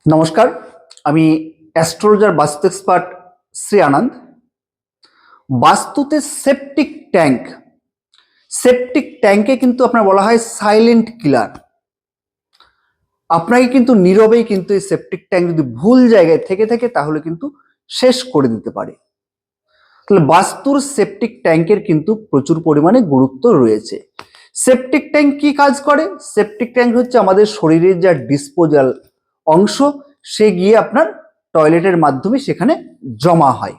নমস্কার, আমি অ্যাস্ট্রোলজার বাস্তু এক্সপার্ট শ্রী আনন্দ। বাস্তুতে সেপটিক ট্যাঙ্কে কিন্তু আপনার বলা হয় সাইলেন্ট কিলার। আপনাকে কিন্তু নীরবেই কিন্তু এই সেপটিক ট্যাঙ্ক যদি ভুল জায়গায় থেকে থাকে তাহলে কিন্তু শেষ করে দিতে পারে। তাহলে বাস্তুর সেপটিক ট্যাঙ্কের কিন্তু প্রচুর পরিমাণে গুরুত্ব রয়েছে। সেপটিক ট্যাঙ্ক কি কাজ করে? সেপটিক ট্যাঙ্ক হচ্ছে আমাদের শরীরের যা ডিসপোজাল অংশ, সে গিয়ে আপনার টয়লেটের মাধ্যমে সেখানে জমা হয়।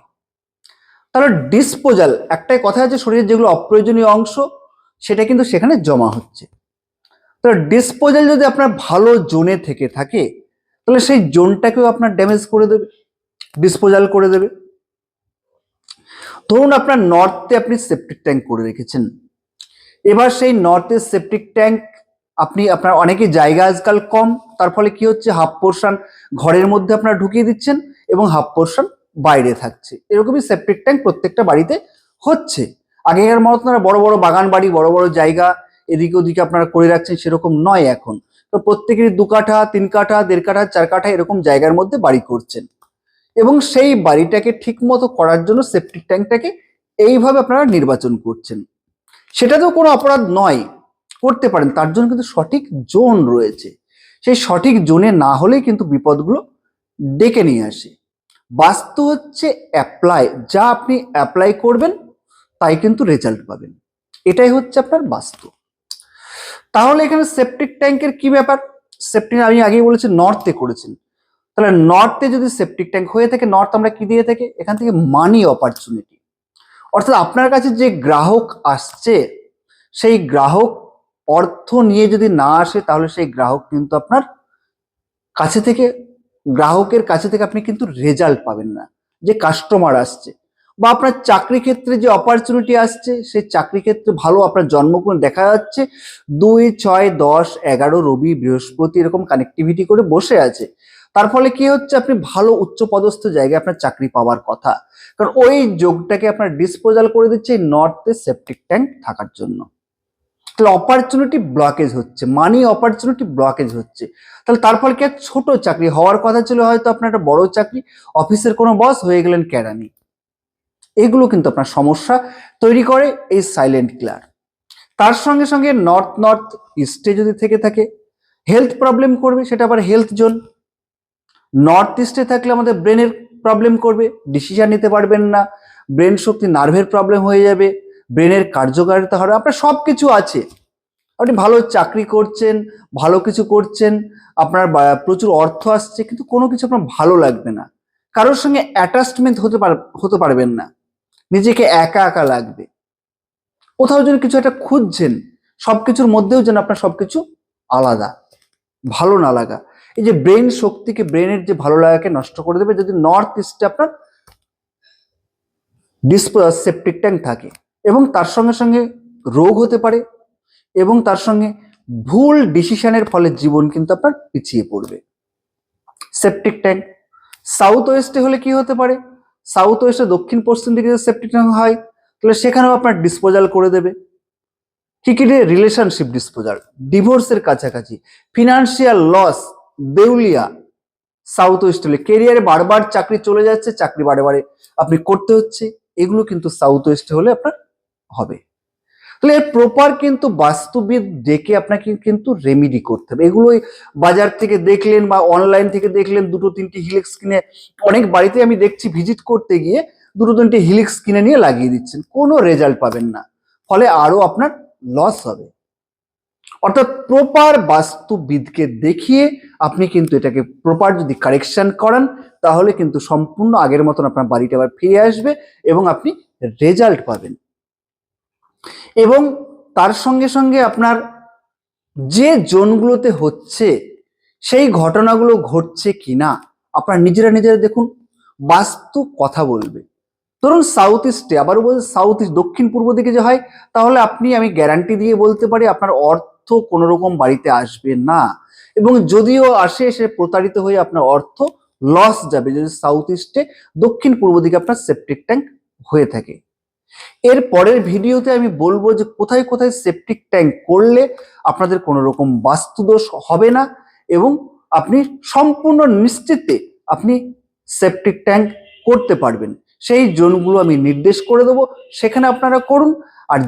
তাহলে ডিসপোজাল, একটাই কথা আছে, শরীরের যেগুলো অপ্রয়োজনীয় অংশ সেটা কিন্তু সেখানে জমা হচ্ছে। তাহলে ডিসপোজাল যদি আপনার ভালো জোনে থেকে থাকে তাহলে সেই জোনটাকেও আপনার ড্যামেজ করে দেবে, ডিসপোজাল করে দেবে। ধরুন আপনার নর্থে আপনি সেপটিক ট্যাঙ্ক করে রেখেছেন, এবার সেই নর্থের সেপটিক ট্যাঙ্ক আপনার অনেকে জায়গা আজকাল কম, তার ফলে কি হচ্ছে, হাফ পোর্শন ঘরের মধ্যে আপনারা ঢুকিয়ে দিচ্ছেন এবং হাফ পোর্শন বাইরে থাকছে। এরকমই সেপটিক ট্যাঙ্ক প্রত্যেকটা বাড়িতে হচ্ছে। আগেকার মতো আপনারা বড় বড় বাগান বাড়ি, বড় বড় জায়গা এদিকে ওদিকে আপনারা করে রাখছেন, সেরকম নয় এখন। তো প্রত্যেকেরই 2 কাঠা 3 কাঠা 1.5 কাঠা 4 কাঠা এরকম জায়গার মধ্যে বাড়ি করছেন, এবং সেই বাড়িটাকে ঠিক মতো করার জন্য সেপটিক ট্যাঙ্কটাকে এইভাবে আপনারা নির্বাচন করছেন। সেটাতেও কোনো অপরাধ নয়, করতে পারেন, তার জন্য কিন্তু সঠিক জোন রয়েছে। সেই সঠিক জোনে না হলেই কিন্তু বিপদগুলো ডেকে নিয়ে আসে। বাস্তু হচ্ছে অ্যাপ্লাই, যা আপনি অ্যাপ্লাই করবেন তাই কিন্তু রেজাল্ট পাবেন, এটাই হচ্ছে আপনার বাস্তু। তাহলে এখানে সেপটিক ট্যাঙ্কের কি ব্যাপার? সেপটিক আমি আগেই বলেছি নর্থে করেছেন, তাহলে নর্থে যদি সেপটিক ট্যাঙ্ক হয়ে থাকে, নর্থ আমরা কি দিয়ে থাকে, এখান থেকে মানি অপরচুনিটি, অর্থাৎ আপনার কাছে যে গ্রাহক আসছে সেই গ্রাহক অর্থ নিয়ে যদি না আসে তাহলে সেই গ্রাহক কিন্তু আপনার কাছে থেকে, গ্রাহকের কাছে থেকে আপনি কিন্তু রেজাল্ট পাবেন না। যে কাস্টমার আসছে বা আপনার চাকরি ক্ষেত্রে যে অপরচুনিটি আসছে, সেই চাকরি ক্ষেত্রে ভালো আপনার জন্মকুণ্ড দেখা যাচ্ছে 2, 6, 10, 11 রবি বৃহস্পতি এরকম কানেক্টিভিটি করে বসে আছে। তার ফলে কি হচ্ছে, আপনি ভালো উচ্চপদস্থ জায়গায় আপনার চাকরি পাওয়ার কথা, কারণ ওই যোগটাকে আপনার ডিসপোজাল করে দিচ্ছে এই নর্থে সেপটিক ট্যাঙ্ক থাকার জন্য। তাহলে অপরচুনিটি ব্লকেজ হচ্ছে, মানি অপরচুনিটি ব্লকেজ হচ্ছে। তাহলে তার ফলে কি, ছোট চাকরি হওয়ার কথা ছিল হয়তো আপনার একটা বড় চাকরি, অফিসের কোনো বস হয়ে গেলেন কেরানি। এগুলো কিন্তু আপনার সমস্যা তৈরি করে এই সাইলেন্ট কিলার। তার সঙ্গে সঙ্গে নর্থ ইস্টে যদি থেকে থাকে হেলথ প্রবলেম করবে, সেটা আবার হেলথ জোন। নর্থ ইস্টে থাকলে আমাদের ব্রেনের প্রবলেম করবে, ডিসিশন নিতে পারবেন না, ব্রেন শক্তি, নার্ভের প্রবলেম হয়ে যাবে, ব্রেনের কার্যকারিতা হবে। আপনার সব কিছু আছে, আপনি ভালো চাকরি করছেন, ভালো কিছু করছেন, আপনার প্রচুর অর্থ আসছে, কিন্তু কোনো কিছু আপনার ভালো লাগবে না, কারোর সঙ্গে অ্যাটাচমেন্ট হতে পারবেন না, নিজেকে একা একা লাগবে। কোথাও যদি কিছু একটা খুঁজছেন, সবকিছুর মধ্যেও যেন আপনার সবকিছু আলাদা, ভালো না লাগা, এই যে ব্রেন শক্তিকে, ব্রেনের যে ভালো লাগাকে নষ্ট করে দেবে যদি নর্থ ইস্টে আপনার সেপটিক ট্যাঙ্ক থাকে। এবং তার সঙ্গে সঙ্গে রোগ হতে পারে, এবং তার সঙ্গে ভুল ডিসিশনের ফলে জীবন কিন্তু আপনার পিছিয়ে পড়বে। সেপটিক ট্যাঙ্ক সাউথ ওয়েস্টে হলে কি হতে পারে, সাউথ ওয়েস্টে দক্ষিণ পশ্চিম দিকে যদি সেপটিক ট্যাঙ্ক হয় তাহলে সেখানেও আপনার ডিসপোজাল করে দেবে। কি কি, রিলেশনশিপ ডিসপোজাল, ডিভোর্সের কাছাকাছি, ফিনান্সিয়াল লস, দেউলিয়া। সাউথ ওয়েস্ট হলে কেরিয়ারে বারবার চাকরি চলে যাচ্ছে, চাকরি বারে বারে আপনি করতে হচ্ছে, এগুলো কিন্তু সাউথ ওয়েস্টে হলে আপনার হবে। তাহলে প্রপার কিন্তু বাস্তুবিদ ডেকে আপনাকে কিন্তু রেমিডি করতে হবে। এগুলোই বাজার থেকে দেখলেন বা অনলাইন থেকে দেখলেন, 2-3টি হিলিক্স কিনে, অনেক বাড়িতে আমি দেখছি ভিজিট করতে গিয়ে 2-3টি হিলিক্স কিনে নিয়ে লাগিয়ে দিচ্ছেন, কোনো রেজাল্ট পাবেন না, ফলে আরো আপনার লস হবে। অর্থাৎ প্রপার বাস্তুবিদকে দেখিয়ে আপনি কিন্তু এটাকে প্রপার যদি কারেকশন করান তাহলে কিন্তু সম্পূর্ণ আগের মতন আপনার বাড়িটা আবার ফিরে আসবে এবং আপনি রেজাল্ট পাবেন। এবং তার সঙ্গে সঙ্গে আপনার যে জোনগুলোতে হচ্ছে সেই ঘটনাগুলো ঘটছে কিনা আপনার নিজেরা দেখুন, বাস্তু কথা বলবে। ধরুন সাউথ ইস্টে, আবারও বলছি সাউথ ইস্ট, দক্ষিণ পূর্ব দিকে যে হয়, তাহলে আমি গ্যারান্টি দিয়ে বলতে পারি আপনার অর্থ কোনো রকম বাড়িতে আসবে না, এবং যদিও আসে সে প্রতারিত হয়ে আপনার অর্থ লস যাবে যদি সাউথ ইস্টে দক্ষিণ পূর্ব দিকে আপনার সেপটিক ট্যাঙ্ক হয়ে থাকে। এর পরের ভিডিওতে আমি বলবো যে কোথায় কোথায় সেপটিক ট্যাঙ্ক করলে আপনাদের কোনো রকম বাস্তুদোষ হবে না এবং আপনি সম্পূর্ণ নিশ্চিতে আপনি সেপটিক ট্যাঙ্ক করতে পারবেন। সেই জোনগুলো আমি নির্দেশ করে দেবো, সেখানে আপনারা করুন। আর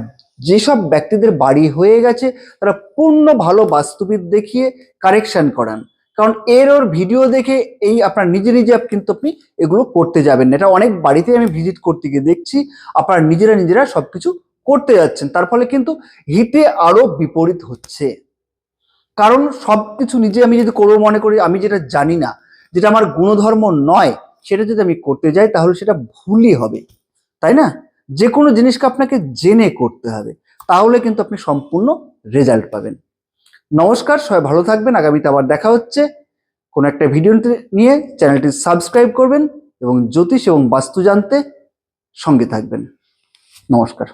যেসব ব্যক্তিদের বাড়ি হয়ে গেছে তারা পূর্ণ ভালো বাস্তুবিদ দেখিয়ে কারেকশন করান, কারণ এর ওর ভিডিও দেখে এই আপনার নিজে নিজে কিন্তু আপনি এগুলো করতে যাবেন না। এটা অনেক বাড়িতে আমি ভিজিট করতে গিয়ে দেখছি আপনারা নিজেরা সবকিছু করতে যাচ্ছেন, তার ফলে কিন্তু হিতে আরো বিপরীত হচ্ছে। কারণ সবকিছু নিজে আমি যদি করবো মনে করি, আমি যেটা জানি না, যেটা আমার গুণধর্ম নয়, সেটা যদি আমি করতে যাই তাহলে সেটা ভুলই হবে, তাই না? যে কোনো জিনিসকে আপনাকে জেনে করতে হবে, তাহলে কিন্তু আপনি সম্পূর্ণ রেজাল্ট পাবেন। নমস্কার, সবাই ভালো থাকবেন। আগামীতে আবার দেখা হচ্ছে কোনো একটা ভিডিও নিয়ে। চ্যানেলটি সাবস্ক্রাইব করবেন এবং জ্যোতিষ এবং বাস্তু জানতে সঙ্গে থাকবেন। নমস্কার।